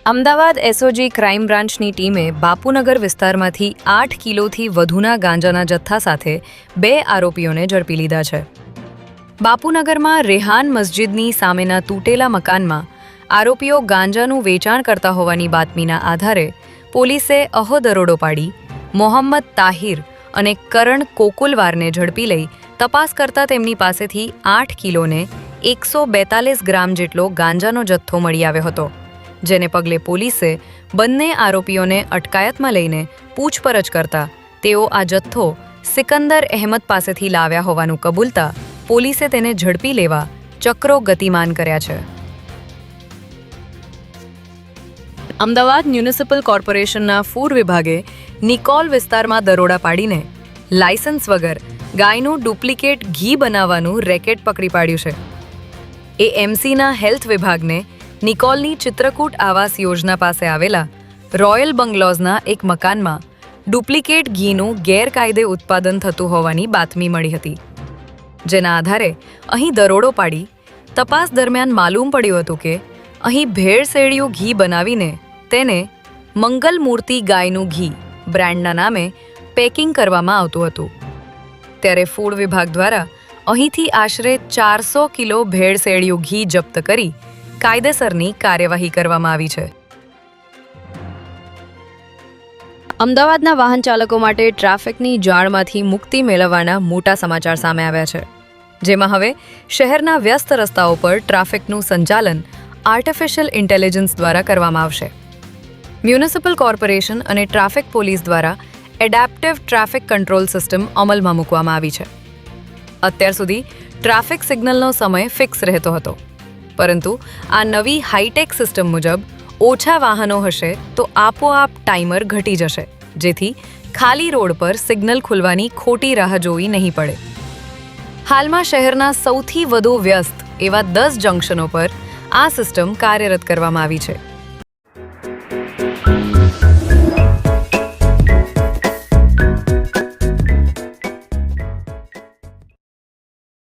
Ahmedabad SOG crime બ્રાન્ચની ટીમે બાપુનગર વિસ્તારમાંથી 8 કિલોથી વધુના ગાંજાના જથ્થા સાથે 2 આરોપીઓને ઝડપી લીધા છે. બાપુનગરમાં રેહાન મસ્જિદની સામેના તૂટેલા મકાનમાં આરોપીઓ ગાંજાનું વેચાણ કરતા હોવાની બાતમીના આધારે પોલીસે અહો દરોડો પાડી મોહમ્મદ તાહિર અને કરણ કોકુલવારને ઝડપી લઈ તપાસ કરતા તેમની પાસેથી 8 કિલોને 142 ગ્રામ જેટલો ગાંજાનો જથ્થો મળી આવ્યો હતો, જેને પગલે પોલીસે બંને આરોપીઓને અટકાયતમાં લઈને પૂછપરછ કરતા તેઓ આ જથ્થો સિકંદર અહેમદ પાસેથી લાવ્યા હોવાનું કબૂલતા પોલીસે તેને ઝડપી લેવા ચક્રો ગતિમાન કર્યા છે. અમદાવાદ મ્યુનિસિપલ કોર્પોરેશનના ફૂડ વિભાગે નિકોલ વિસ્તારમાં દરોડા પાડીને લાયસન્સ વગર ગાયનું ડુપ્લિકેટ ઘી બનાવવાનું રેકેટ પકડી પાડ્યું છે. એએમસીના હેલ્થ વિભાગને નિકોલની ચિત્રકૂટ આવાસ યોજના પાસે આવેલા રોયલ બંગલોઝના એક મકાનમાં ડુપ્લિકેટ ઘીનું ગેરકાયદે ઉત્પાદન થતું હોવાની બાતમી મળી હતી, જેના આધારે અહીં દરોડો પાડી તપાસ દરમિયાન માલુમ પડ્યું હતું કે અહીં ભેળસેળિયું ઘી બનાવીને તેને મંગલ મૂર્તિ ગાયનું ઘી બ્રાન્ડના નામે પેકિંગ કરવામાં આવતું હતું. ત્યારે ફૂડ વિભાગ દ્વારા અહીંથી આશરે 400 કિલો ભેળસેળિયું ઘી જપ્ત કરી કાયદેસરની કાર્યવાહી કરવામાં આવી છે. અમદાવાદના વાહન ચાલકો માટે ટ્રાફિકની જાળમાંથી મુક્તિ મેળવવાના મોટા સમાચાર સામે આવ્યા છે, જેમાં હવે શહેરના વ્યસ્ત રસ્તાઓ પર ટ્રાફિકનું સંચાલન આર્ટિફિશિયલ ઇન્ટેલિજન્સ દ્વારા કરવામાં આવશે. મ્યુનિસિપલ કોર્પોરેશન અને ટ્રાફિક પોલીસ દ્વારા એડેપ્ટિવ ટ્રાફિક કંટ્રોલ સિસ્ટમ અમલમાં મૂકવામાં આવી છે. અત્યાર સુધી ટ્રાફિક સિગ્નલનો સમય ફિક્સ રહેતો હતો, પરંતુ આ નવી હાઈટેક સિસ્ટમ મુજબ ઓછા વાહનો હશે તો આપોઆપ ટાઈમર ઘટી જશે, જેથી ખાલી રોડ પર સિગ્નલ ખુલવાની ખોટી રાહ જોવી નહીં પડે. હાલમાં શહેરના સૌથી વધુ વ્યસ્ત એવા 10 જંકશનો પર આ સિસ્ટમ કાર્યરત કરવામાં આવી છે.